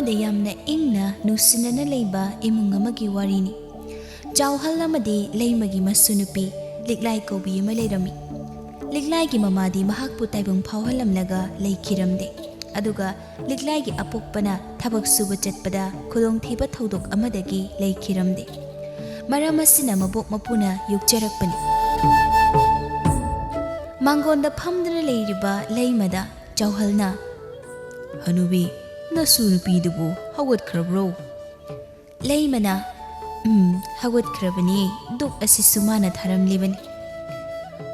amade yamna ingna nusinana leiba imung amagi warini. Jauhal amade leimagi masunupi liklai kobi ama leirami. Liklai gi mamadi mahakpu taibung phauhalamlaga leikiramde. Aduga liklai gi apokpana thabak suba chatpada khudong thiba thodok amadagi leikiramde. Maram asina mabok mapuna yukcharakpani. Mangonda phamdana leiriba leimada jauhalna Hanubi nasu nupidubu hawatkrabro. Leimana hawatkrabani duk asi sumana tharamlibani.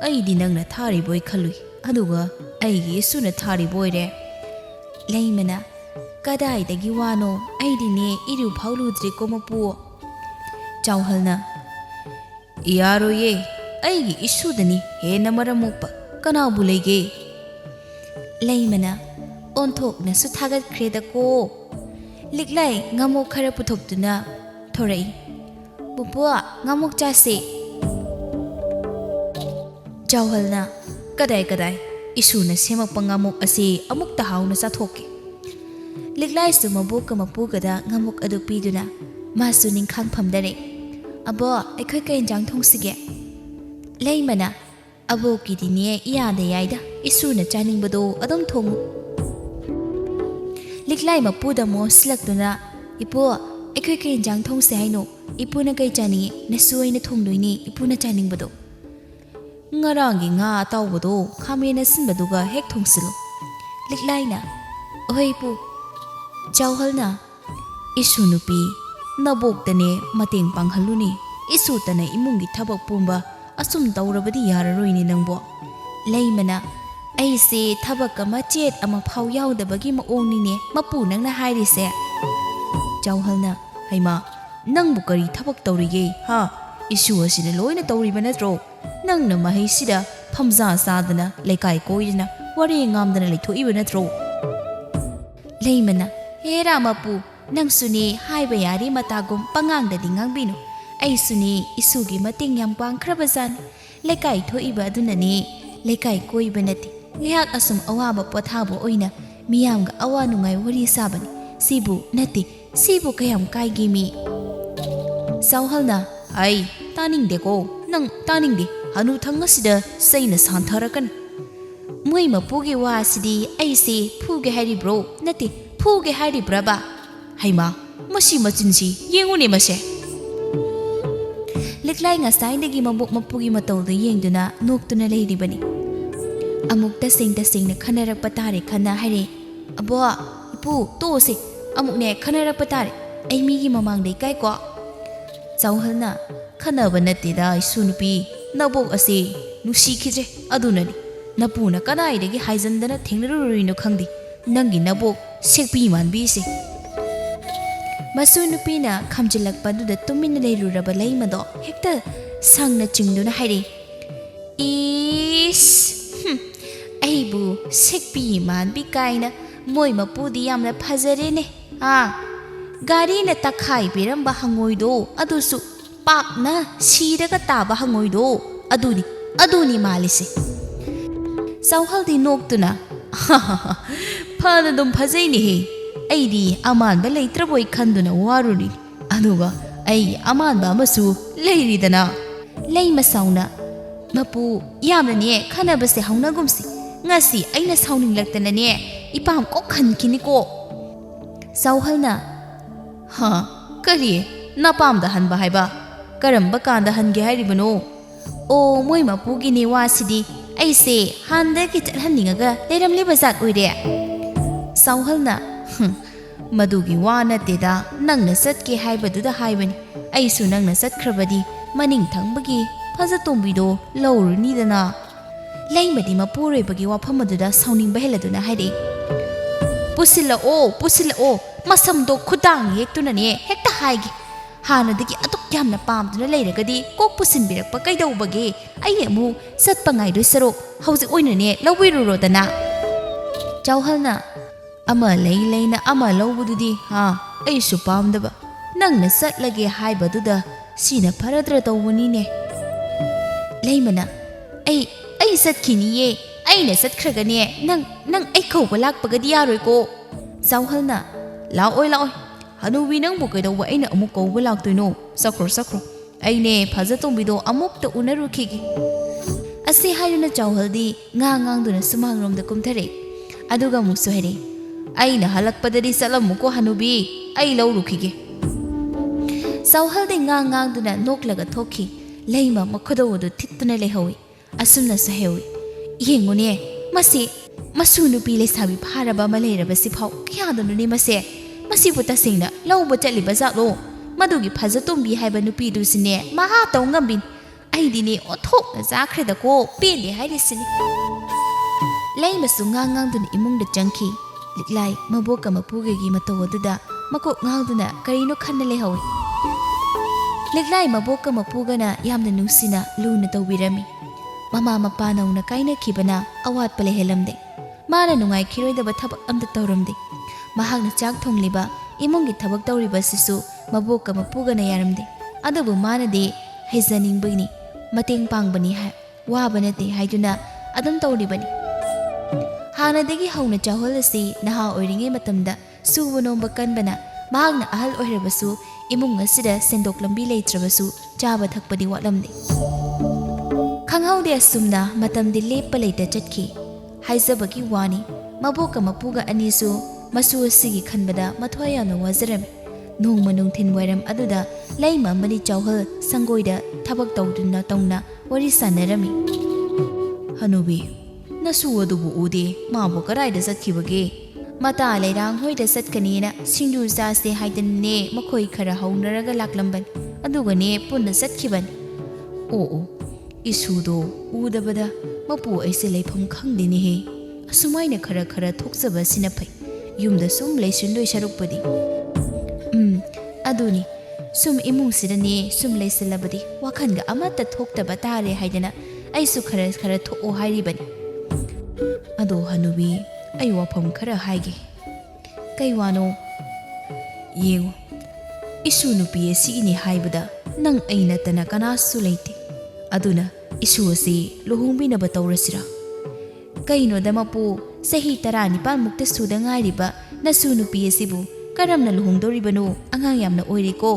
Aidi nangna thari boy khalui aduga aigi isuna thari boy re. Leimana kadai dagi wano aidi ne iru phawludri komapu. Jauhalna Iyaro ye aigi isudani he namaramukpa kanabu lege. Leimana onthok na su thagat kreda ko. Liklai ngamok khara puthokduna thorai. Bupua ngamok chase. Jauhalna kadai isuna semakpa ngamok ase amuk tahawna sathoke. Liklai su mabok mapugada ngamok adu piduna masu ningkhang phamdare. Abo aikhoi kai enjang thongsige. Leimana abo kidine iyada yaida isuna chaningbado adom thongu. Liklai mapuda mo silakduna ipo aikhoi kai enjang thongse haino ipuna kai chani nasuina thongdoini ipuna chaningbado. Ngarangi nga tawbado khamena sinbaduga hek thongsilu. Liklaina oi pu Jauhalna isunupi nabokdane mateng panghaluni isutana imungi thabak pumba asum tawrabadi yararoini nangbo. Leimana aise thabak ama chet ama phau yaudabagi maongne mapu nangna hairise. Jauhalna haima nangbu kari thabak tawrige ha isu asina loina tawriba natro nangna mahaisida phamza sadana lekai koina wari ngamdana leithoiba natro. Leimana hera mapu nang suni haiba yari matagum pangangda dingangbinu ai suni isugi mating yam pangkrabazan lekai thoiba adunani lekai koiba nati ngyak asum awaba pothabo oina miyamga awa nungai wari sabani sibu nati sibu kayam kaigi mi. Sauhalna ai taningde ko nang taningde hanu thangasida saina santharakan. Moi mapugi wasidi aise phuge hari bro nati phuge hari braba. Haima masi machinsi yengune mase. Liklai ngasaidagi mabok mapugi matawda yengduna noktuna leiribani. Amuk tasing na khanarakpa tare khana hare. Abo ipu tose amukne khanarakpa tare ai migi mamangdai kai ko. Jauhalna khanaba natida isunupi nabok ase nusikhije adunani napuna kanaidagi haijandana thengnarurino khangdi nangi nabok sekpi manbi se. Masu nupina khamjilakpaduda tumina leiruraba leimado hekta sangna chingduna haire. Is aibu sekpi manbi kaina moi mapudi yamna phajare ne. Gari na takhai biramba hangoido adusu pakna siraga taba hangoido aduni malise. Sauhaldi noktuna phana dum phajai ni he. Aidi amanba leitraboi khanduna waruni aduga ai amanba amasu leiridana. Leima sauna mapu yamna ne khanabase haunagumsi ngasi aina sauninglaktana ne ipam ko khankini ko. Sauhalna kari napamda hanba haiba karamba kanda hange hairibano. O moi mapugi ne wasidi aise handagi chalhaningaga leiramliba zat oire. Sauhalna madugi wana teda nangna satke haibaduda haibani aisu nangna satkrabadi maning thangbagi phaja tombido laurunidana. Leimadi mapuroibagi wafamaduda sauninba heladuna haire. Pusila o masamdo khudang yektunane hekta haigi hanadagi atuk yamna pamduna leiragadi kok pusinbirakpa kaidawbage ai amu satpa ngaidoi sarok hauji oinane lawbirurodana. Jauhalna ama leina ama lawbududi aisu pamdaba nangna satlage haibaduda sina paradra tawbunine. Leimana ai satkiniye aina satkragane nang ai khawba lakpagadi yaroi ko. Jauhalna Laoi laoi. Hanubi nang bu kaidaw wa aina amuk kauba laktoino. Sakro. Aine Fazatombido amukta unarukhigi. Asi hairuna chawhaldi ngang duna sumangrom da kumthare. Aduga musu here. Aina halakpadari salamuko hanubi. Ai laurukhige. Sawhaldi ngang duna noklaga thoki. Leima makhodawodu thittuna lehawi. Asumna sahewi. Yengune masi masunupi lesabi pharaba maleraba siphaw kyadununi mase. Masi butasingna lauba chaliba zatlo. Madugi Fazatombi haiba nupidu sine maha taw ngambin aidine othokna zakhre da ko pele hairi sini lei masu ngang dun imung da changki liklai maboka mapuge gi mataw duda makok ngawduna karino khanna lehawi liklai maboka mapugana yamna nusina luna tawbirami mama mapa nauna kaina khibana awat pale helamde mana nungai khiroidaba thabak amda tawramde mahakna chak thongliba imungi thabak tawriba sisu maboka mapugana yaramde adubu manade haizaningbani mateng pangbani hai wabanate haiduna adum tawribani hanadagi hauna chawhalasi naha oiringe matamda subu nomba kanbana mahakna ahal oirabasu imung asida sendok lambi leitrabasu chaba thakpadi watlamde khanghaude asumna matamdi leppa leita chatki haizabagi wani maboka mapuga anisu masu asigi khanbada mathwayana wazarami Nongma nungthin wairam aduda laima mani chawhal sangoida thabak tawduna tawna wari sanarami Hanubi nasu adubu ude mabu karaida satkibage mata leirang hoida satkanina singdu jase haidane makhoi khara haunaraga laklamban adugane punna satkiban o isudo udabada mapu aise leifam khangdini he asumaina khara thokjaba sina phai yumda sum leisun loi sarukpadi aduni sum imung sidani sum leisalabadi wakhanga amata thoktaba tare haidana aisu khara thoko hairibani ado hanubi ai wafam khara haige kaiwano yengo isu nupi sigini haibada nang aina tana kanasu leite aduna isu asi lohungbi na batawrasira kaino damapu sahi 19 mukta suda ngairiba nasu nupi asibu karamna luhungdoribano angang yamna oireko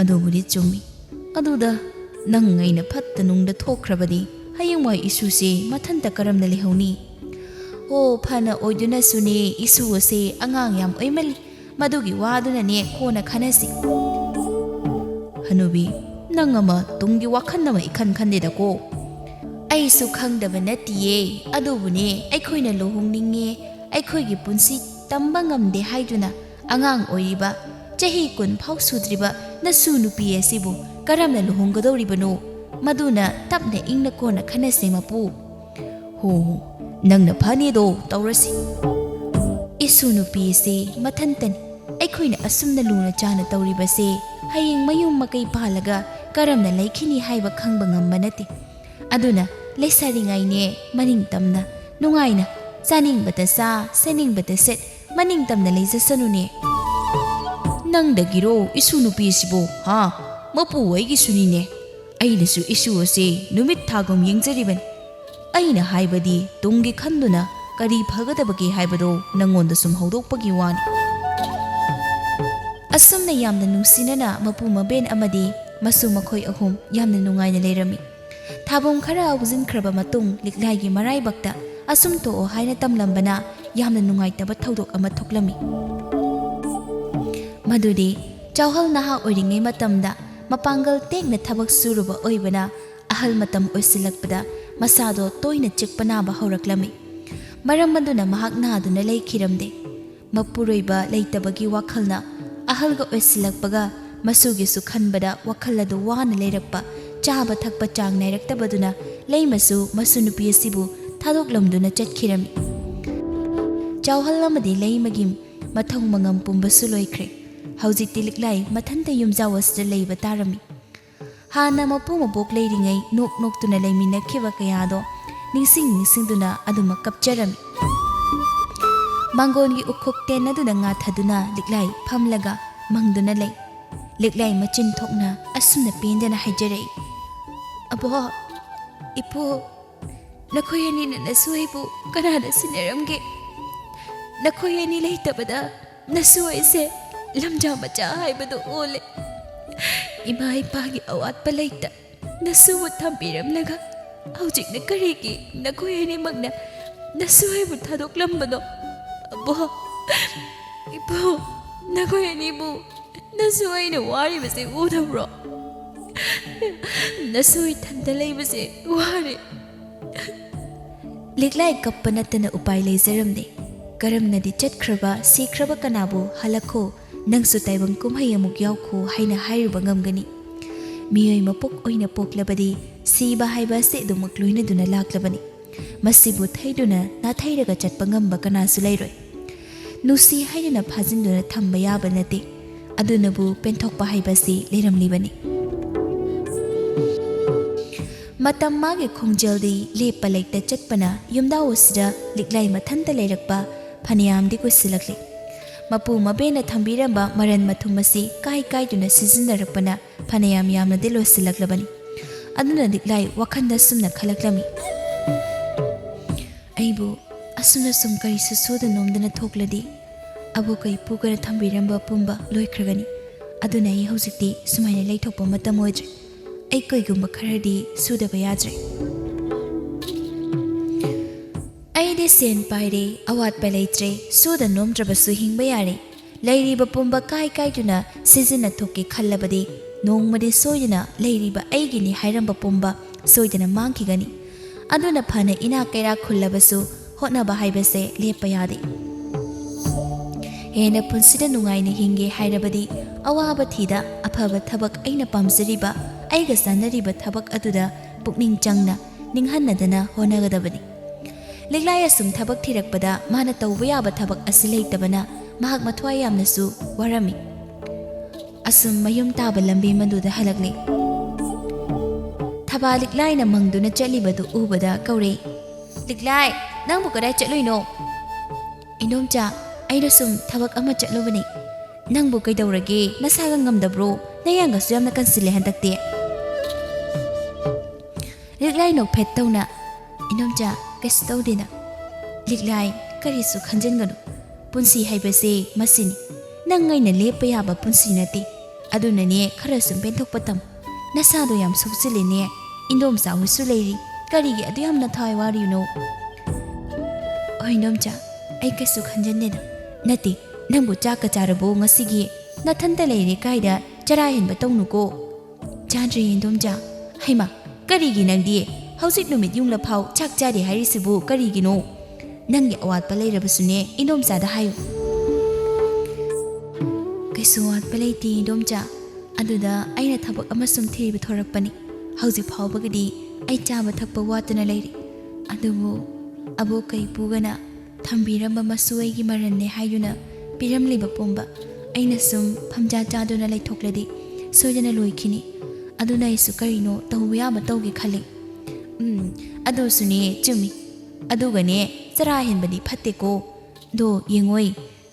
adobudi chumi aduda nang ngaina phatta nungda thokrabadi hayengwai isuse mathanta karamna lehawni ho phana oiduna sune isu ase angang yam oimali madugi waduna ne khona khanasi hanubi nangama tunggi wakhanna ikhan khandeda ko aisu khangdaba natiye adubune aikhoina lohungninge aikhoigi punsi tamba ngamde haiduna angang oiriba chahi kun phau sudriba nasu nupi asibu karamna luhunggadoribano maduna tapna ingna kona khanase mapu ho nangna phani do tawrasi isu nupi se mathantan aikhoina asumna luna chana tawribase hayeng mayum makai palaga karamna laikhini haiba khangba ngamba nati aduna lesaringaine maning tamna nungaina saning bata sa saning bata set maning tamna leijasanune nangdagiro isu nupi sibo ha mapu aigi sunine ainasu isu ase numit thagom yengjaribani aina haibadi tungi khanduna kari phagadabagi haibado nangonda sum hawdokpagi wani asumna yamna nungsinana mapu maben amadi masu makhoi ahum yamna nungaina leirami thabom khara awjinkraba matung liklaigi marai bakta asum to haina tamlambana yamna nungaitaba thodok ama thoklami madudi chawhal naha oiringai matamda mapangal tekna thabak suruba oibana ahal matam oisilakpada masado toina chikpana ba hawraklami maram maduna mahak naduna leikhiramde mapuroiba leitabagi wakhalna ahalga oisilakpaga masugi su khanbada wakhaladu wana leirakpa chaba thakpa chang nairaktabaduna leimasu masunupi asibu thadoklamduna chatkirami chawhal amadi leimagim mathong mangam pumbasu loikre haujikti liklai mathanta yumjawasda leiba tarami hana mapu mabok leiringai nok tuna leimina khiba kayado ningsingduna aduma kapcharami mangongi ukhok ten aduna nga thaduna liklai phamlaga mangduna lei liklai machin thokna asumna pendana haijarei abo ipo nakhoyani na suibu kanada sineramge nakhoyani leitabada ꯅꯁꯨꯏꯁꯦ ꯂꯝꯖꯥ ꯃꯆꯥ ꯍꯥꯏꯕꯗꯨ ꯑꯣꯜꯂꯦ ꯏꯃꯥ ꯏꯄꯥꯒꯤ ꯑꯋꯥꯠꯄ ꯂꯩꯇ ꯅꯁꯨꯕꯨ ꯊꯝꯕꯤꯔꯝꯂꯒ ꯍꯧꯖꯤꯛꯅ ꯀꯔꯤꯒꯤ ꯅꯈꯣꯏ ꯑꯅꯤꯃꯛꯅ ꯅꯁꯨꯏꯕꯨ ꯊꯥꯗꯣꯛꯂꯝꯕꯅꯣ ꯑꯕꯣ ꯏꯄꯨ ꯅꯈꯣꯏ ꯑꯅꯤꯕꯨ ꯅꯁꯨꯏꯅ ꯋꯥꯔꯤꯕꯁꯦ ꯎꯗꯕ꯭ꯔꯣ ꯅꯁꯨꯏ ꯊꯟꯗ ꯂꯩꯕꯁꯦ ꯋꯥꯔꯦ ꯂꯤꯛꯂꯥꯏ ꯀꯞꯄ ꯅꯠꯇꯅ ꯎꯄꯥꯏ ꯂꯩꯖꯔꯝꯗꯦ ꯀꯔꯝꯅꯗꯤ ꯆꯠꯈ꯭ꯔꯕ ꯁꯤꯈ꯭ꯔꯕ ꯀꯅꯥꯕꯨ ꯍꯜꯂꯛꯈꯣ ꯅꯪꯁꯨ ꯇꯥꯏꯕꯪ ꯀꯨꯝꯍꯩ ꯑꯃꯨꯛ ꯌꯥꯎꯈꯣ ꯍꯥꯏꯅ ꯍꯥꯏꯔꯨꯕ ꯉꯝꯒꯅꯤ ꯃꯤꯑꯣꯏ ꯃꯄꯣꯛ ꯑꯣꯏꯅ ꯄꯣꯛꯂꯕꯗꯤ ꯁꯤꯕ ꯍꯥꯏꯕ ꯑꯁꯤ ꯑꯗꯨꯃꯛ ꯂꯣꯏꯅꯗꯨꯅ ꯂꯥꯛꯂꯕꯅꯤ ꯃꯁꯤꯕꯨ ꯊꯩꯗꯨꯅ ꯅꯥꯊꯩꯔꯒ ꯆꯠꯄ ꯉꯝꯕ ꯀꯅꯥꯁꯨ ꯂꯩꯔꯣꯏ ꯅꯨꯡꯁꯤ ꯍꯥꯏꯗꯨꯅ ꯐꯥꯖꯤꯟꯗꯨꯅ ꯊꯝꯕ ꯌꯥꯕ ꯅꯠꯇꯦ ꯑꯗꯨꯅꯕꯨ ꯄꯦꯟꯊꯣꯛꯄ ꯍꯥꯏꯕꯁꯤ ꯂꯩꯔꯝꯂꯤꯕꯅꯤ ꯃꯇꯝ ꯃꯥꯒꯤ ꯈꯣꯡꯖꯦꯜꯗꯤ ꯂꯦꯞꯄ ꯂꯩꯇ ꯆꯠꯄꯅ ꯌꯨꯝꯗꯥꯎ ꯑꯁꯤꯗ ꯂꯤꯛꯂꯥꯏ ꯃꯊꯟꯇ ꯂꯩꯔꯛꯄ ꯐꯅꯌꯥꯝꯗꯤ ꯀꯨꯏꯁꯤꯜꯂꯛꯂꯤ ꯃꯄꯨ ꯃꯕꯦꯅ ꯊꯝꯕꯤꯔꯝꯕ ꯃꯔꯟ ꯃꯊꯨꯝ ꯑꯁꯤ ꯀꯥꯏꯗꯨꯅ ꯁꯤꯖꯤꯟꯅꯔꯛꯄꯅ ꯐꯅꯌꯥꯝ ꯌꯥꯝꯅꯗꯤ ꯂꯣꯏꯁꯤꯜꯂꯛꯂꯕꯅꯤ ꯑꯗꯨꯅ ꯂꯤꯛꯂꯥꯏ ꯋꯥꯈꯜꯗ ꯁꯨꯝꯅ ꯈꯜꯂꯛꯂꯝꯃꯤ ꯑꯩꯕꯨ ꯑꯁꯨꯝ ꯀꯔꯤꯁꯨ ꯁꯣꯗ ꯅꯣꯝꯗꯅ ꯊꯣꯛꯂꯗꯤ ꯑꯕꯣꯛꯀ ꯏꯄꯨꯒꯅ ꯊꯝꯕꯤꯔꯝꯕ ꯄꯨꯝꯕ ꯂꯣꯏꯈ꯭ꯔꯒꯅꯤ ꯑꯗꯨꯅ ꯑꯩ ꯍꯧꯖꯤꯛꯇꯤ ꯁꯨꯃꯥꯏꯅ ꯂꯩꯊꯣꯛꯄ ꯃꯇꯝ ꯑꯣꯏꯗ꯭ꯔꯦ ꯑꯩ ꯀꯩꯒꯨꯝꯕ ꯈꯔꯗꯤ ꯁꯨꯗꯕ ꯌꯥꯗ꯭ꯔꯦ ꯑꯩꯗꯤ ꯁꯦꯟ ꯄꯥꯏꯔꯦ ꯑꯋꯥꯠꯄ ꯂꯩꯇ꯭ꯔꯦ ꯁꯨꯗ ꯅꯣꯝꯗ꯭ꯔꯕꯁꯨ ꯍꯤꯡꯕ ꯌꯥꯔꯦ ꯂꯩꯔꯤꯕ ꯄꯨꯝꯕ ꯀꯥꯏꯗꯨꯅ ꯁꯤꯖꯤꯟꯅꯊꯣꯛꯀꯦ ꯈꯜꯂꯕꯗꯤ ꯅꯣꯡꯃꯗꯤ ꯁꯣꯏꯗꯅ ꯂꯩꯔꯤꯕ ꯑꯩꯒꯤꯅꯤ ꯍꯥꯏꯔꯝꯕ ꯄꯨꯝꯕ ꯁꯣꯏꯗꯅ ꯃꯥꯡꯈꯤꯒꯅꯤ ꯑꯗꯨꯅ ꯐꯅ ꯏꯅꯥꯛ ꯀꯩꯔꯥꯛ ꯈꯨꯜꯂꯕꯁꯨ ꯍꯣꯠꯅꯕ ꯍꯥꯏꯕꯁꯦ ꯂꯦꯞꯄ ꯌꯥꯗꯦ ꯍꯦꯟꯅ ꯄꯨꯟꯁꯤꯗ ꯅꯨꯡꯉꯥꯏꯅ ꯍꯤꯡꯒꯦ ꯍꯥꯏꯔꯕꯗꯤ ꯑꯋꯥꯕ ꯊꯤꯗ ꯑꯐꯕ ꯊꯕꯛ ꯑꯩꯅ ꯄꯥꯝꯖꯔꯤꯕ ꯑꯩꯒ ꯆꯥꯟꯅꯔꯤꯕ ꯊꯕꯛ ꯑꯗꯨꯗ ꯄꯨꯛꯅꯤꯡ ꯆꯪꯅ ꯅꯤꯡꯍꯟꯅꯗꯅ ꯍꯣꯠꯅꯒꯗꯕꯅꯤ ꯂꯤꯛꯂꯥꯏ ꯑꯁꯨꯝ ꯊꯕꯛ ꯊꯤꯔꯛꯄꯗ ꯃꯥꯅ ꯇꯧꯕ ꯌꯥꯕ ꯊꯕꯛ ꯑꯁꯤ ꯂꯩꯇꯕꯅ ꯃꯍꯥꯛ ꯃꯊ꯭ꯋꯥꯏ ꯌꯥꯝꯅꯁꯨ ꯋꯥꯔꯝꯃꯤ ꯑꯁꯨꯝ ꯃꯌꯨꯝ ꯇꯥꯕ ꯂꯝꯕꯤ ꯃꯗꯨꯗ ꯍꯜꯂꯛꯂꯤ ꯊꯕꯥ ꯂꯤꯛꯂꯥꯏꯅ ꯃꯪꯗꯨꯅ ꯆꯠꯂꯤꯕꯗꯨ ꯎꯕꯗ ꯀꯧꯔꯛꯏ ꯂꯤꯛꯂꯥꯏ ꯅꯪꯕꯨ ꯀꯗꯥꯏ ꯆꯠꯂꯨꯏꯅꯣ ꯏꯅꯣꯝꯆꯥ ꯑꯩꯅ ꯁꯨꯝ ꯊꯕꯛ ꯑꯃ ꯆꯠꯂꯨꯕꯅꯤ ꯅꯪꯕꯨ ꯀꯩꯗꯧꯔꯒꯦ ꯅꯁꯥꯒ ꯉꯝꯗꯕ꯭ꯔꯣ ꯅꯌꯥꯡꯒꯁꯨ ꯌꯥꯝꯅ ꯀꯟꯁꯤꯜꯂꯦ ꯍꯟꯗꯛꯇꯤ ꯂꯤꯛꯂꯥꯏ ꯅꯣꯛꯐꯦꯠ ꯇꯧꯅ ꯏꯅꯣꯝꯆꯥ ꯀꯩꯁꯨ ꯇꯧꯗꯦꯅ ꯂꯤꯛꯂꯥꯏ ꯀꯔꯤꯁꯨ ꯈꯟꯖꯤꯟꯒꯅꯨ ꯄꯨꯟꯁꯤ ꯍꯥꯏꯕꯁꯦ ꯃꯁꯤꯅꯤ ꯅꯪ ꯑꯩꯅ ꯂꯦꯞꯄ ꯌꯥꯕ ꯄꯨꯟꯁꯤ ꯅꯠꯇꯦ ꯑꯗꯨꯅꯅꯦ ꯈꯔ ꯁꯨꯝ ꯄꯦꯟꯊꯣꯛꯄ ꯇꯝꯃꯨ ꯅꯁꯥꯗꯣ ꯌꯥꯝ ꯁꯣꯛꯆꯤꯜꯂꯦꯅꯦ ꯏꯟꯗꯣꯝꯆꯥ ꯍꯣꯏꯁꯨ ꯂꯩꯔꯤ ꯀꯔꯤꯒꯤ ꯑꯗꯨ ꯌꯥꯝꯅ ꯊꯋꯥꯏ ꯋꯥꯔꯤꯅꯣ ꯍꯣꯏ ꯏꯅꯣꯝꯆꯥ ꯑꯩ ꯀꯩꯁꯨ ꯈꯟꯖꯟꯗꯦꯗ ꯅꯠꯇꯦ ꯅꯪꯕꯨ ꯆꯥꯛꯀ ꯆꯥꯔꯕꯣ ꯉꯁꯤꯒꯤ ꯅꯊꯟꯇ ꯂꯩꯔꯦ ꯀꯥꯏꯗ ꯆꯔꯥ ꯍꯦꯟꯕ ꯇꯧꯅꯨꯀꯣ ꯆꯥꯗ꯭ꯔꯤ ꯏꯟꯗꯣꯝꯆꯥ ꯍꯩꯃꯥ ꯀꯔꯤꯒꯤ ꯅꯪꯗꯤ ꯍꯧꯖꯤꯛ ꯅꯨꯃꯤꯠ ꯌꯨꯡꯂꯐꯥꯎ ꯆꯥꯛ ꯆꯥꯗꯦ ꯍꯥꯏꯔꯤꯁꯤꯕꯨ ꯀꯔꯤꯒꯤꯅꯣ ꯅꯪꯒꯤ ꯑꯋꯥꯠꯄ ꯂꯩꯔꯕꯁꯨꯅꯦ ꯏꯟꯗꯣꯝꯆꯥꯗ ꯍꯥꯏꯌꯨ ꯀꯩꯁꯨ ꯑꯋꯥꯠꯄ ꯂꯩꯇꯦ ꯏꯟꯗꯣꯝꯆꯥ ꯑꯗꯨꯗ ꯑꯩꯅ ꯊꯕꯛ ꯑꯃ ꯁꯨꯝ ꯊꯤꯕ ꯊꯣꯔꯛꯄꯅꯤ ꯍꯧꯖꯤꯛ ꯐꯥꯎꯕꯒꯤꯗꯤ ꯑꯩ ꯆꯥꯕ ꯊꯛꯄ ꯋꯥꯠꯇꯨꯅ ꯂꯩꯔꯤ ꯑꯗꯨꯕꯨ ꯑꯕꯣꯛꯀ ꯏꯄꯨꯒꯅ ꯊꯝꯕꯤꯔꯝꯕ ꯃꯁꯨ ꯑꯩꯒꯤ ꯃꯔꯟꯅꯦ ꯍꯥꯏꯗꯨꯅ ꯄꯤꯔꯝꯂꯤꯕ ꯄꯨꯝꯕ ꯑꯩꯅ ꯁꯨꯝ ꯐꯝꯖꯥ ꯆꯥꯗꯨꯅ ꯂꯩꯊꯣꯛꯂꯗꯤ ꯁꯣꯏꯗꯅ ꯂꯣꯏꯈꯤꯅꯤ ꯑꯗꯨꯅ ꯑꯩꯁꯨ ꯀꯔꯤꯅꯣ ꯇꯧꯕ ꯌꯥꯕ ꯇꯧꯒꯦ ꯈꯜꯂꯤ ꯑꯗꯨꯁꯨꯅꯦ ꯆꯨꯝꯃꯤ ꯑꯗꯨꯒꯅꯦ ꯆꯔꯥ ꯍꯦꯟꯕꯗꯤ ꯐꯠꯇꯦꯀꯣ ꯗꯣ ꯌꯦꯡꯉꯣꯏ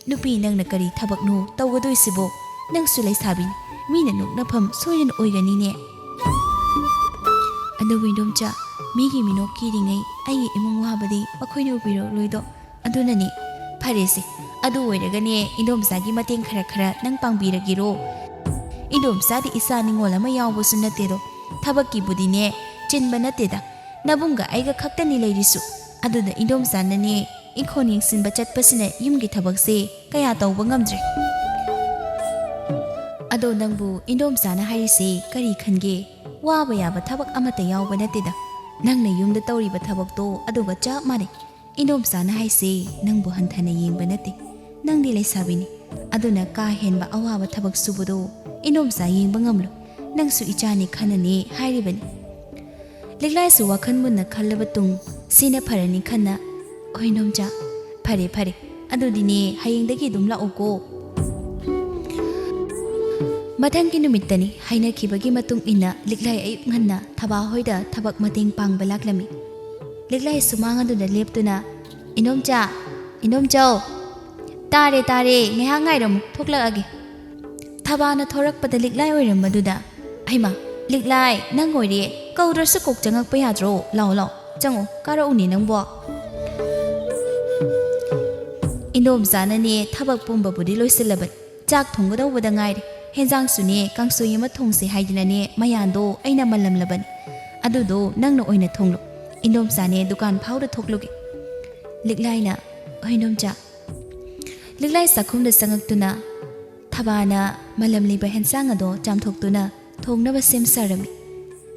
ꯅꯨꯄꯤ ꯅꯪꯅ ꯀꯔꯤ ꯊꯕꯛꯅꯣ ꯇꯧꯒꯗꯣꯏꯁꯤꯕꯣ ꯅꯪꯁꯨ ꯂꯩꯁꯥꯕꯤꯅꯤ ꯃꯤꯅ ꯅꯣꯛꯅꯐꯝ ꯁꯣꯏꯗꯅ ꯑꯣꯏꯒꯅꯤꯅꯦ ꯑꯗꯨꯕꯨ ꯏꯟꯗꯣꯝꯆꯥ ꯃꯤꯒꯤ ꯃꯤꯅꯣꯛ ꯀꯤꯔꯤꯉꯩ ꯑꯩꯒꯤ ꯏꯃꯨꯡ ꯋꯥꯕꯗꯤ ꯃꯈꯣꯏꯅ ꯎꯕꯤꯔꯛꯂꯣꯏꯗꯣ ꯑꯗꯨꯅꯅꯤ ꯐꯔꯦꯁꯦ ꯑꯗꯨ ꯑꯣꯏꯔꯒꯅꯦ ꯏꯟꯗꯣꯝꯆꯥꯒꯤ ꯃꯇꯦꯡ ꯈꯔ ꯅꯪ ꯄꯥꯡꯕꯤꯔꯒꯦꯔꯣ ꯏꯟꯗꯣꯝꯆꯥꯗꯤ ꯏꯆꯥ ꯅꯤꯡꯉꯣꯜ ꯑꯃ ꯌꯥꯎꯕꯁꯨ ꯅꯠꯇꯦꯗꯣ ꯊꯕꯛꯀꯤꯕꯨꯗꯤꯅꯦ ꯆꯤꯟꯕ ꯅꯠꯇꯦꯗ ꯅꯕꯨꯡꯒ ꯑꯩꯒ ꯈꯛꯇꯅꯤ ꯂꯩꯔꯤꯁꯨ ꯑꯗꯨꯗ ꯏꯟꯗꯣꯝꯆꯥꯅꯅꯦ ꯏꯪꯈꯣꯜ ꯌꯦꯡꯁꯤꯟꯕ ꯆꯠꯄꯁꯤꯅ ꯌꯨꯝꯒꯤ ꯊꯕꯛꯁꯦ ꯀꯌా ꯇꯧꯕ ꯉꯝꯗ꯭ꯔꯦ ꯑꯗꯣ ꯅꯪꯕꯨ ꯏꯟꯗꯣꯝꯆꯥꯅ ꯍꯥꯏꯔꯤꯁꯦ ꯀꯔꯤ ꯈꯟꯒꯦ ꯋꯥꯕ ꯌꯥꯕ ꯊꯕꯛ ꯑꯃꯠꯇ ꯌꯥꯎꯕ ꯅꯠꯇꯦꯗ ꯅꯪꯅ ꯌꯨꯝꯗ ꯇꯧꯔꯤꯕ ꯊꯕꯛꯇꯣ ꯑꯗꯨꯒ ꯆꯞ ꯃꯥꯟꯅꯩ ꯏꯟꯗꯣꯝꯆꯥꯅ ꯍꯥꯏꯁꯦ ꯅꯪꯕꯨ ꯍꯟꯊꯅ ꯌꯦꯡꯕ ꯅꯠꯇꯦ ꯅꯪꯗꯤ ꯂꯩꯁꯥꯕꯤꯅꯤ ꯑꯗꯨꯅ ꯀꯥ ꯍꯦꯟꯕ ꯑꯋꯥꯕ ꯊꯕꯛ ꯁꯨꯕꯗꯣ ꯏꯟꯗꯣꯝꯆꯥ ꯌꯦꯡꯕ ꯉꯝꯂꯣꯏ ꯅꯪꯁꯨ ꯏꯆꯥꯅꯤ ꯈꯟꯅꯅꯦ ꯍꯥꯏꯔꯤꯕꯅꯤ ꯂꯤꯛꯂꯥꯏꯁꯨ ꯋꯥꯈꯜ ꯃꯨꯟꯅ ꯈꯜꯂꯕ ꯇꯨꯡ ꯁꯤꯅ ꯐꯔꯅꯤ ꯈꯟꯅ ꯍꯣꯏ ꯏꯟꯗꯣꯝꯆꯥ ꯐꯔꯦ ꯑꯗꯨꯗꯤꯅꯦ ꯍꯌꯦꯡꯗꯒꯤ ꯑꯗꯨꯝ ꯂꯥꯛꯑꯣꯀꯣ ꯃꯊꯪꯒꯤ ꯅꯨꯃꯤꯠꯇꯅꯤ ꯍꯥꯏꯅꯈꯤꯕꯒꯤ ꯃꯇꯨꯡ ꯏꯟꯅ ꯂꯤꯛꯂꯥꯏ ꯑꯌꯨꯛ ꯉꯟꯅ ꯊꯕꯥ ꯍꯣꯏꯗ ꯊꯕꯛ ꯃꯇꯦꯡ ꯄꯥꯡꯕ ꯂꯥꯛꯂꯝꯃꯤ ꯂꯤꯛꯂꯥꯏ ꯁꯨꯃꯥꯡ ꯑꯗꯨꯗ ꯂꯦꯞꯇꯨꯅ ꯏꯅꯣꯝꯆꯧ ꯇꯥꯔꯦ ꯉꯥꯏꯍꯥꯛ ꯉꯥꯏꯔꯝꯃꯨ ꯊꯣꯛꯂꯛꯑꯒꯦ ꯊꯕꯥꯅ ꯊꯣꯔꯛꯄꯗ ꯂꯤꯛꯂꯥꯏ ꯑꯣꯏꯔꯝꯕꯗꯨꯗ ꯍꯩꯃꯥ ꯂꯤꯛꯂꯥꯏ ꯅꯪ ꯑꯣꯏꯔꯦ ꯀꯧꯗ꯭ꯔꯁꯨ ꯀꯣꯛ ꯆꯪꯉꯛꯄ ꯌꯥꯗ꯭ꯔꯣ ꯂꯥꯛꯑꯣ ꯆꯪꯉꯣ ꯀꯥꯔꯛꯎꯅꯦ ꯅꯪꯕꯣ Indomzanane thabak pumba budi loisilabad chak thonggadawbada ngaire henjang sune kangsoi ama thongse haidinane mayando aina malamlaban adudo nangna oina thonglo Indomzane dukan phauda thokloge Liklaina oinomcha Liklai sakhumda sangaktuna Thabana malamliba hensang ado jamthoktuna thongnaba semsarami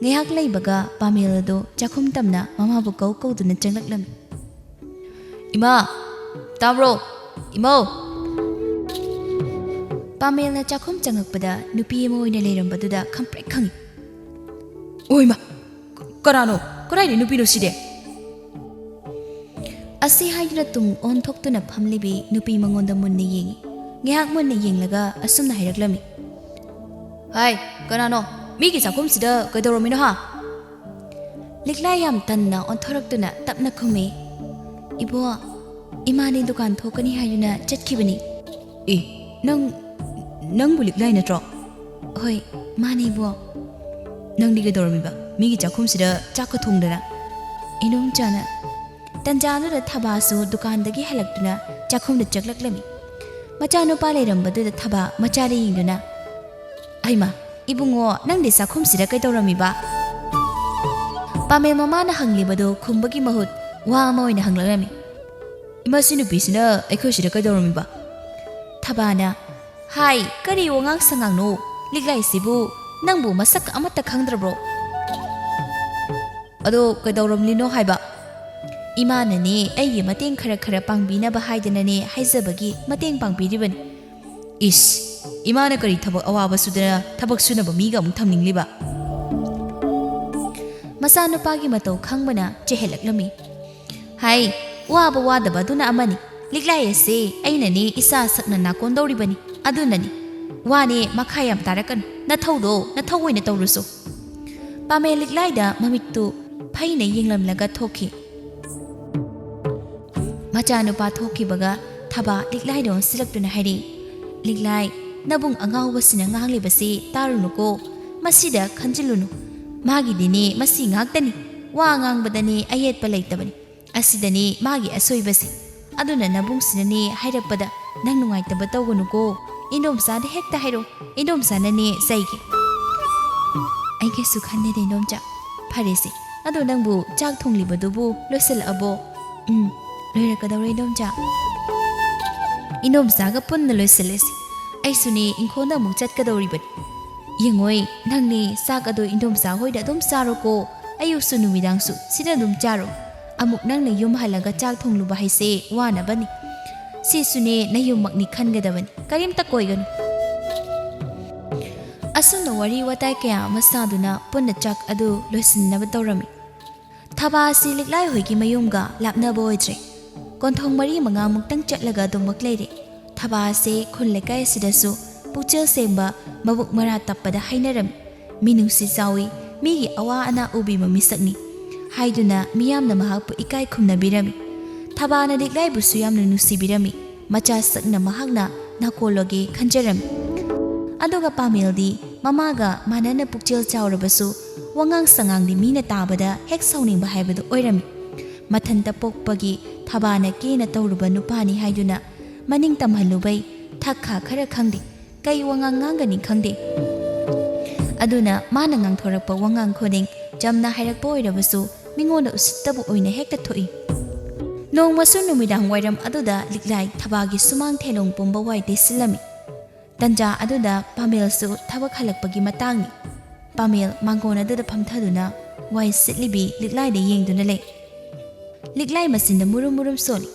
Ngayhak laybaga pamil ado chakhum tamna mamabu kauduna changlaklam Ima Tabro Imo Pamil na chakhum changakpada nupi mo oina leirambadudha khamprek khangi Oima Karano Karai ni nupi no side Asi haidra tung on thoktuna phamlibi nupi mangonda munna yengi Ngayhak munna yenglaga asumna hairaklami Hai Karano Migi chakhum sida kaidoromino ha Liklai yam tanna on thoraktuna tapna khumi Ibo Imani dukan thokani hayuna chatkibani Nang bulik lai natro Hoi mani bo Nang diga dormiba Migi chakhum sida chakka thongdana Inom chana Tanjanu da thabasu dukan dagi halaktuna chakhum da chaklaklami Macha no pale rambadu da thaba macha re yingduna Aima Ibungo nang de chakhum sida kai dormiba Pame mama na hanglibado khumbagi mahut wa moina hanglami Imasinu bisina aikhoshida kai dormiba Thabana Hai, kari wangang sangang no, liglai sibu, nangbu masak amata khangdrabro. Ado kadawram lino haiba. Imana ne aygi mateng khara pangbina ba haidana ne haizabagi mateng pangbiriban. Is, imana kari thabak awaba sudana thabak sunaba miga mung thamningliba. Masano pagi matau khangbana chehelaklami. Hai, waba wadaba duna amani. Liglai ase aina ne isa sakna nakondawribani. Adunani Wani makhayam tarakan Nathaudo Nathawai na tawruso Pame liklaida mamitu Phaina yinglamlaga thoki Macha nupa thoki baga Thaba liklaida on silaktuna hairi Liklai Nabung angawba sina nganglibasi Tarunuko Masida khanjilunu Magi dini masi ngaktani Wa ngangbadani ayet palaytabani Asidani magi asoybasi Aduna nabung sinani hairakpada Nang nungaitaba tawgunuko Indomzane hekta hairo Indomzane ne saigi Aige sukhanne de indomcha Pharese Ado nangbu chak thonglibadubu loisal abo Loirakadawre indomcha Indomzaga punna loisalesi Aisune inkhonda muk chatkadawribani Yengoi nangni sak ado indomza hoida dum saroko Ayusu numidangsu sida dum charo Amuk nangna yum halaga chak thongluba haise wana bani Sisune na yumakni khangadabani Karimta koiganu Asuna wari watai kaya masaduna punna chak adu loisinnaba tawrami Thaba si liklai hoigi mayumga lapnaba oidre Konthong mari manga muktang chatlaga dumak leire Thaba se khun lekai sidasu pukchil semba mabuk mara tappada hainarami Minungsi chawi migi awa ana ubi mamisakni Haiduna miyamna mahakpu ikai khumnabirami Thabana liklai busu yamna nusibirami Macha sakna mahakna nakologi khanjarami Aduga pamildi mamaga manana pukchil chawrabasu wangang sangang di mina tabada hek sauning bahaibadu oirami Mathanta pokpagi thabana kena tawruba nupani haiduna maning tamhalubai thakha khara khangdi kai wangang ngangani khangdi Aduna mana ngang thorakpa wangang khoning jamna hairakpa oirabasu mingonda usittabu oina hekta thoi Nong masu numidang wairam aduda liklai thabagi sumang thelong pumba wai desilami Tanja aduda pamil su thabak halakpagi matangni Pamil mangona aduda phamthaduna wai sitlibi liklai de yengduna le Liklai masinda murum soli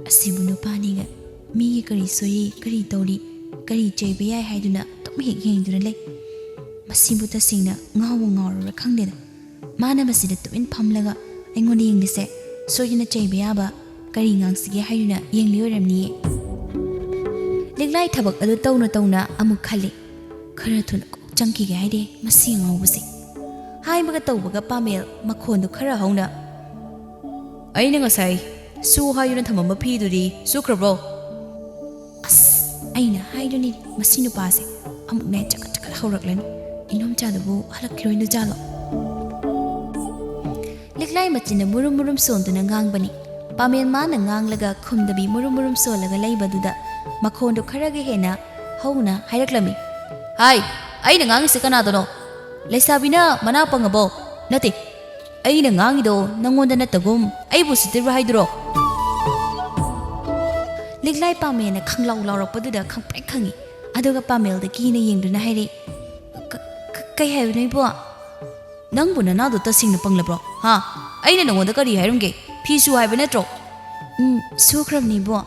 Asibu nupani ga mi kari soyi kari tawri kari chayba yai haiduna tum hek yengduna le Masibu tasingna ngawu ngawra khangdena Mana masida tumin phamlaga aingon yengdise Soyina chaybayaba kari ngangsige hairuna yenglioramni Liklai thabak adu tawna amuk khali khara thuna changki ge haide masi ngawbuse haibaga tawbaga pamel makhondu khara hauna Aina ngasai su hayuna thamamba phiduri sukrabro As aina haiduni masinu pase amuk ne chaka hauraklan inom chadabu halakkiroinu jalo Liklai machina murum sonduna ngangbani Pamel mana nganglaga khumdabi murum solaga leibaduda makhondo kharaga hena hauna hairaklami. Hai, aina ngangi se kanadano. Leisabina mana pangabo. Nati. Aina ngangido nangonda natagum aibu sitirwa haidro. Liglai Pamel na khanglaw lawrakpaduda khangprek khangi. Aduga Pamel da kina yengduna hairi. Kay haibnai bo. Nangbu nanado tasingna panglabro. Ha. Aina nangonda kari hairumge. Pisu haiba natro. Sukramni bo.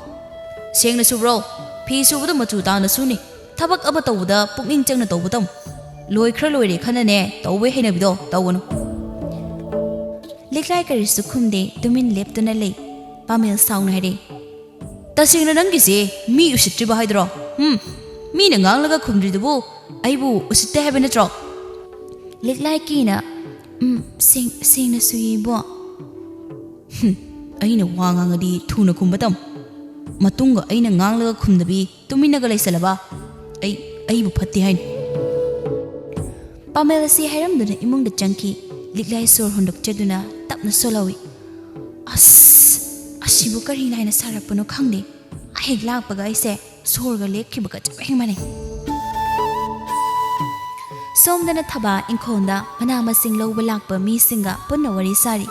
Sengna subro. Pisu budu machu tana suni. Tabak aba tawuda pukning changna tawutam. Loi khra loire khanane tawwe hena bido tawunu. Liklai kari sukhumde tumin leptuna lei. Pamel sauna hairi. Tasingna nangise mi usitriba haidro. Mi na nganglaga khumdridubu aibu usitte haiba natro. Liklai kina sengna suyi bo. Aina wangangadi thuna khumbatam. Matunga aina nganglaga khumdabi tuminaga laisalaba. Aibu phatti hain. Pamel asi hairamduna imungda changki. Liklai sor hondak chaduna tapna solawi. Asibu kari laina sarapano khangde. Aheg lakpaga aise sorga lekhibaga chapengmane. Somdana thaba inkhonda mana masing lawba lakpa mi singa punna wari sari.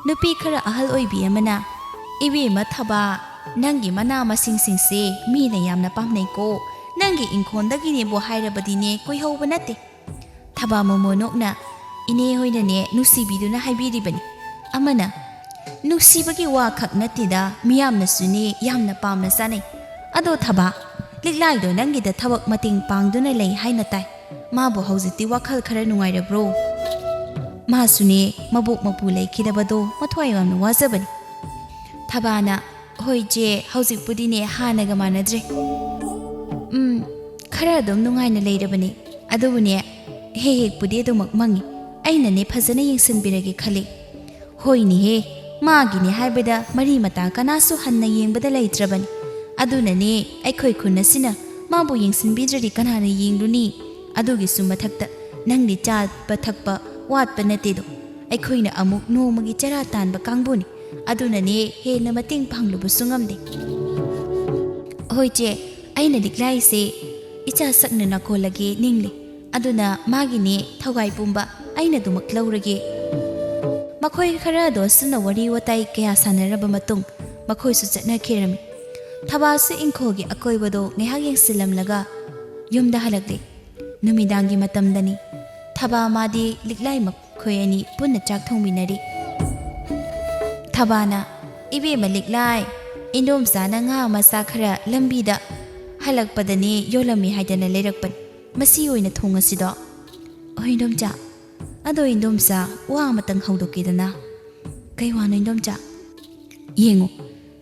Nupi khara ahal oibi amana ibi ma thaba nangi mana masing singse mi na yamna pamnai ko nangi inkhondagi ne bo hairabadi ne koi hauba nate. Thaba momo nokna ine hoina ne nusibiduna haibiribani. Amana nusibagi wa khak natida miyamna sune yamna pamna sanai. Ado thaba liklai do nangi da thabak mating pangduna lei haina tai. Mabu hauziti wakhal khara nungairabro. Masune mabuk mapu leikidabado mathwai yamna wazabani. Thabana hoije hauzik pudine hanaga manadre. Khara dum nungaina leirabani. Adubune hek pudi dumak mangi. Aina ne phajana yengsinbirage khali. Hoini he magine haibada mari mata kanasu hanna yengbada leitrabani. Aduna ne aikhoi khunna sina mabu yengsinbidradi kanana yengluni. Adugi sumathakta nangdi chaba thakpa watpa natedo. Aikhoina amuk nomagi chara tanba kangbuni. Aduna ne he na mating panglubu sungamde. Hoije aina liklai se icha sakna nakolage ningle. Aduna magi ne thawai pumba aina dumak laurage. Makhoi khara do suna wari watai kaya sanaraba matung makhoi su chatna khirami. Thabasu inkhogi akoibado ngehak yengsilamlaga yumda halakde. Numidangi matamdani thaba madi liklai makhoi ani punna chak thongminari. Thabana ibe maliklai indom sana nga masa khara lambida halakpadani yolami haidana leirakpan masi oina thongasido. Oindomcha ado indomsa wa matang haudokidana kaiwana indomcha yengo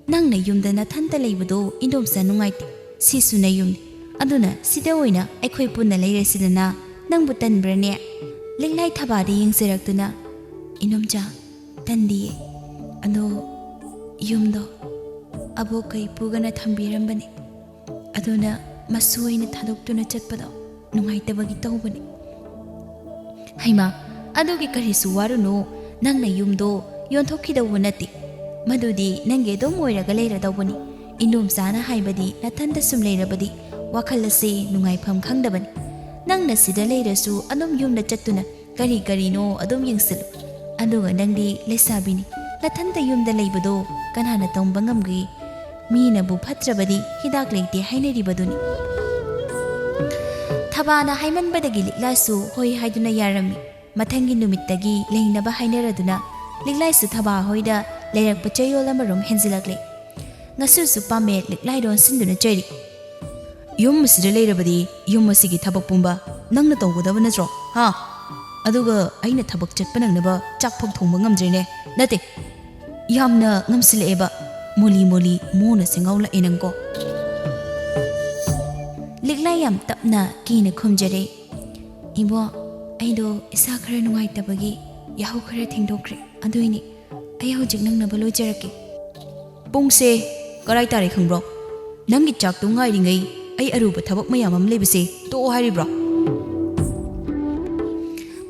nangna yumdana thanta leibado indomsa nungaiti sisu na yumni. Aduna sida oina aikhoi punna leiresidana nangbu tanbrane. Liklai thabadi yengsirakduna inomcha tandiye. Ado yumdo abo kai pugana thambirambani. Aduna masu oina thadoktuna chatpado nungaitabagi tawbani. Haima adugi karisu waruno nangna yumdo yonthokidawu nati. Madudi nange dom oiraga leiradawbani. Indomsana haibadi nathanda sum leirabadi wakhalase nungaifam khangdabani. Nangna sida leirasu adum yumda chattuna kari karino adum yengsil. Aduga nangdi lesabini nathanda yumda leibado kanhana tongba ngamgi. Mina bu phatrabadi hidak leite hainaribaduni. Thabana haimanbadagi liklasu hoi haiduna yarami. Mathangi numittagi leinaba hainaraduna liklaisu thaba hoida leirakpa chayol amarom henzilakle. Ngasusu Pamel liklai don sinduna chayri. Yum masida leirabadi yum masigi thabak pumba nangna tawgadaba natro ha aduga aina thabak chatpa nangnaba chakphok thongba ngamdrene nate yamna ngamsilaeba moli mona singawla enangko. Liklai yam tapna kina khumjare. Ibo aido isa khara nungaitabagi yahu khara thingdokre aduini ai hojik nangnaba loijarake. Pungse karai tare khangbro nangi chak tu ngai ringai ai aruba thabak mayam am lebise to haribro.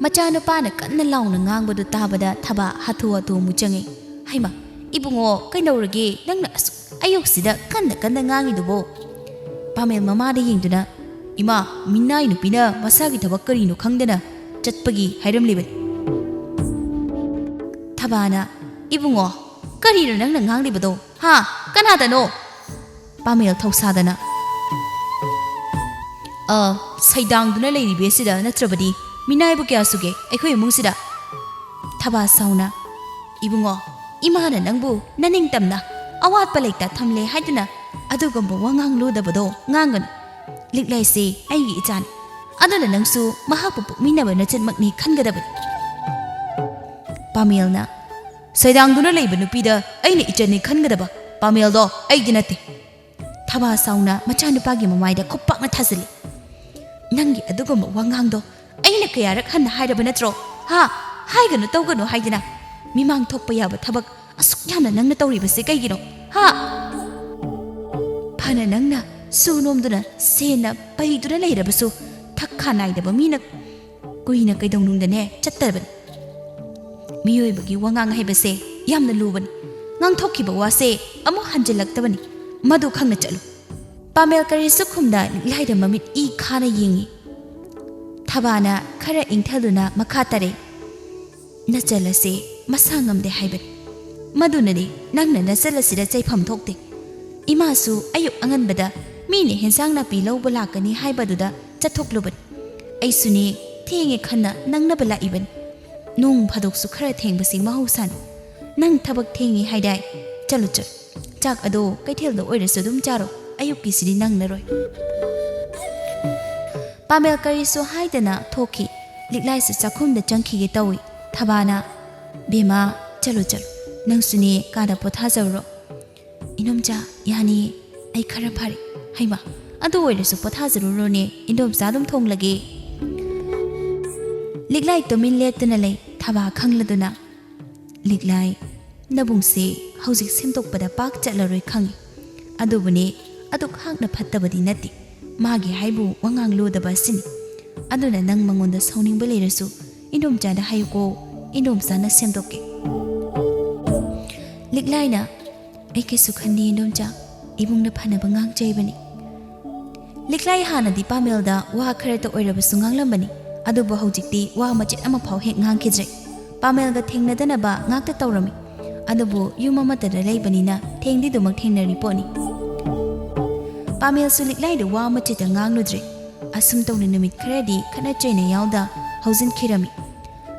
Macha nupana kanna launa ngangbadu tabada thaba hathu atu muchange. Haima Ibungo kainawrage nangna ayuksida kanda ngangidubo. Pamel mamada yengduna ima minai nupina masagi thabak karino khangdana chatpagi hairamliben. Thabana ibungo karino nangna nganglibado ha kanadano. Pamel thausadana saidangduna leiribesida natrabadi minai bu kya suge aikhoi mungsida. Thaba sauna ibungo imana nangbu naning tamna awat palekta thamle haiduna adugombo wangang lodabado ngangan liklai se aigi ichan aduna nangsu mahapu pukminaba nachanmakni khangadabani. Pamelna saidangduna leiba nupida aina ichani khangadaba pameldo aigi nate. Thaba sauna machanupagi mamaida khoppakna thasili. Nangi adugombo wangangdo aina kayarak hanna hairaba natro ha haiganu tawganu haidina mimang thokpa yaba thabak asuk yamna nangna tawribase kaigino ha phana nangna sunomduna sena paiduna leirabasu thakha naidaba mina kuina kaidongnungdane chattaban. Miyoibagi wangang haibase yamna luban ngang thokkiba wase amu hanjilaktabani madu khangna chalu. Pamel kari sukhumda laida mamit I khana yengi. Thabana khara ingthaluna makhatare nachalase masangamde haibat. Madunani nangna nachalasida chaifam thokte. Imasu ayuk anganbada mine hensang napi lawba lakani haibaduda chathokluban. Aisuni thenge khana nangna bala iban. Nung phadoksu khara thengbasi mahausan. Nang thabak thengi haidai chalu chal. Chak ado kaitheldo oirasu dum charo. Ayuk kisidi nang naroi. Pamel karisu haidana thoki liklai su chakhumda changki ge tawi. Thabana bema chalo nang suni kada pothajawro. Inomja yani ai khara phari haima adu oirasu pothajaro ne inomja dum thonglage. Liklai tomin letuna lei thaba khangladuna liklai nabungse haujik semtokpada pak chatlaroi khangi. Adubune aduk hakna phattabadi nati magi haibu wangang lodaba sini aduna nang mangonda sauning baleirasu indom jada hayuko indom sana semdoke. Liklaina aike sukhandi indom ja ibungna phana bangang jaibani. Liklai hana di pamelda wa kharata oirabasu nganglambani adubu haujikti wa machit ama phau hek ngang khidre. Pamelga thengnadana ba ngakta tawrami adubu yumamata da leibanina thengdi dumak thengnari poni. Pamel suliklai da wa machita ngangludre asum tawna numit kharadi khana chaina yauda haujin khirami.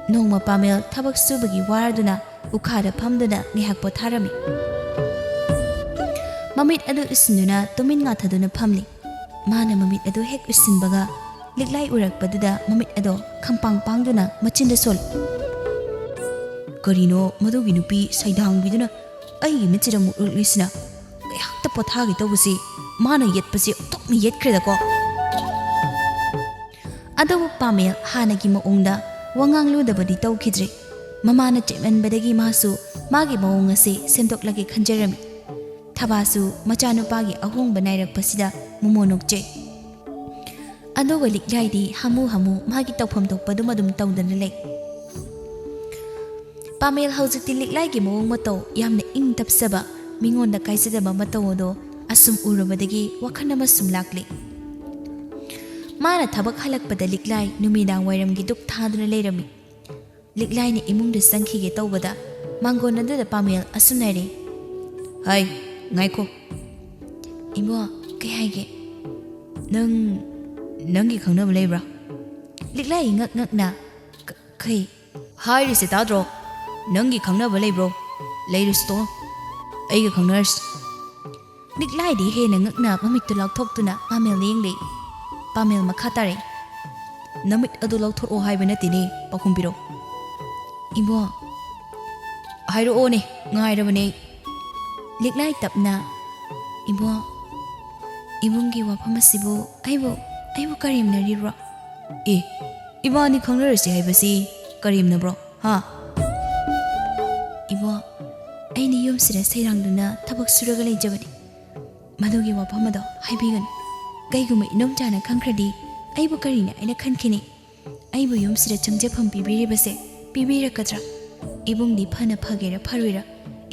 Nongma Pamel thabak subagi warduna ukhada phamduna ngihak potharami. Mamit adu isinuna tumin nga thaduna phamli. Mana mamit adu hek isinbaga liklai urakpaduda mamit ado khampang pangduna machinda sol. Karino madugi nupi saidang biduna aigi michira muklisna kayakta pothagi tawbusi mana yetpasi tokni yetkhredako. Adabu Pamel hanagi maungda wangang ludabadi tawkhidre. Mamana chemanbadagi masu magi maung ase semdoklagi khanjarami. Thabasu machanupagi ahongba nairakpasida mumonokche. Aduga liklaidi hamu magi tawpham tokpadum adum tawdana lei. Pamel haujikti liklaigi maung mataw yamna ing tapsaba mingonda kaisadaba matawodo asum urabadagi wakhana masum lakli. Mana thabak halakpada liklai numidang wairamgi duk thaduna leirami. Liklai ni imungda sangkhige tawbada mangona da Pamel asum naire. Hai ngaiko. Imo kai haige. Nangi khangnaba leibra. Liklai ngakna kai hai risi tadro. Nangi khangnaba leibro. Leirusto. Aiga khangnars. Liklai di hena ngakna mamitu laukthoktuna Pamel yengle. Pamel makhatare. Namit adu laukthoro haiba natine pakumbiro. Imo hairo one ngairabane. Liklai tapna imo imungi wapamasibu aibu karimnarirwa. Ibani khangnarasi haibasi karimnabro ha. Ibo aini yumsira sairangduna thabak suraga leijabani. Madugi wapamado haibigan kaiguma inomjana khangkradi aibu karina aina khankhini aibu yumsira changjafam pibiribase pibirakadra ibungdi phana phagera pharuira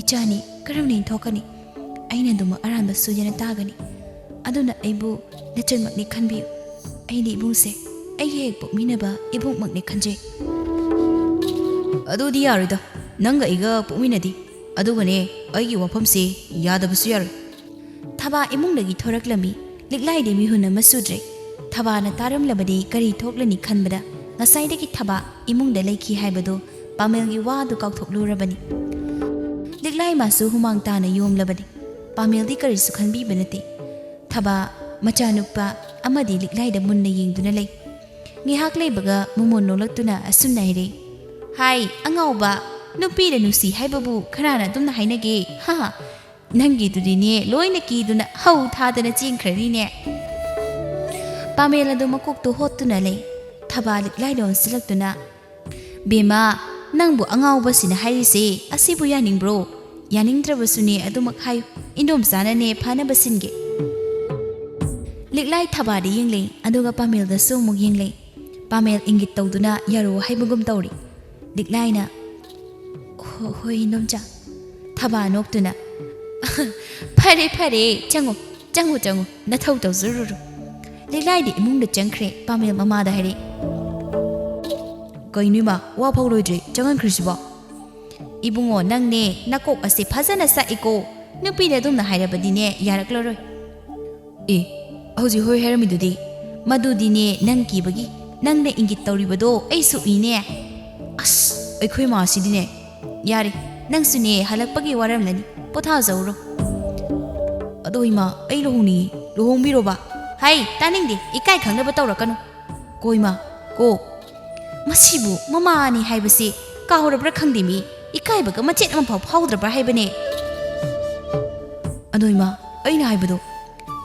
Ichani karamne thokani aina duma aramba sujana tagani aduna aibu nachan makni khanbi aini ibungse ai hek pokminaba ibung makni khanje adudi yarida nanga iga pokminadi adugane aigi wafamse yadabasu yar thaba imungdagi thoraklami liklaide mi hunna masudre thaba na taramlabadi kari thoklani khanbada ngasaidagi thaba imungda leikhi haibado pamelgi wadu kaukthoklu liklai masu humang tana yomlabadi pameldi kari sukhanbi benate thaba machanukpa amadi liklai da munna yengduna lei ngihak leibaga mumon nolaktuna asunna hire hai angauba nupi da nusi haibabu kharana dumna hainage ha nangi dudine loina ki duna hau thadana chingkhrani ne pamela do makok to hotuna lei thaba liklai don silaktuna bema nangbu angauba sina harise asibu yaningbro yaningdrabasune adumak hayu indom sanane phana basinge liklai thaba de yengle aduga pamel da so mug yengle pamel ingit tawduna yaro haibugum tawri liklai na hoi nomcha thaba noktuna phare changu na thau taw zururu liklai de imung da changkhre pamel mama da hare Kainima wa phauloidre changan khrisiba ibungo nangne nakok ase phajana sa iko nupi de dumna hairabadine yarakloroi e hauji hoi haramidudi madudine nang kibagi nangne ingit tawribado aisu ine as aikhoi ma sidine yare nang sune halakpagi waramlani potha zawro adoima ai lohongbiro ba hai taningdi ikai khangnaba tawrakanu koima ko Masibu mamani haibasi kahorabra khangdimi ikaibaga machet ama phaudrabra haibane adoima aina haibado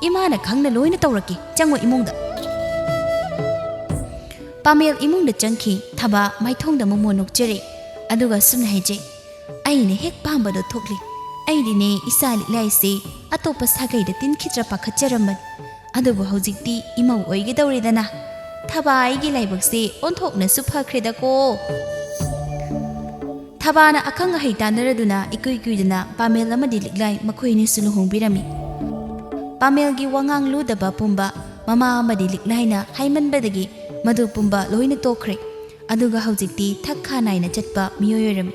imana khangna loina tawraki changwa imungda pamel imungda changki thaba maithongda momonok jere aduga sumna haije aine hek pambado thokli aidine isali laise atopa sagaida tinkhitra pakhacharamman adubu haujikti imau oige dawridana Thabai laibakse onthokna suphakhredako Thabana akanga heitandaraduna ikuiduna pamel amadi liklai makhoini suluhongbirami pamel gi wangang ludaba pumba mama amadi liklaina haimanbadagi madu pumba loina tokhre aduga haujikti thakha naina chatpa miyoyorami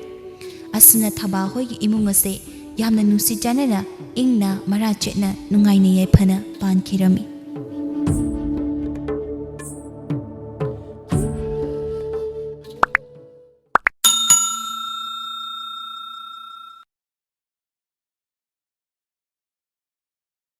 asuna thaba hoigi imung ase yamna nusi janana ingna mara chetna nungaina yaifana pankhirami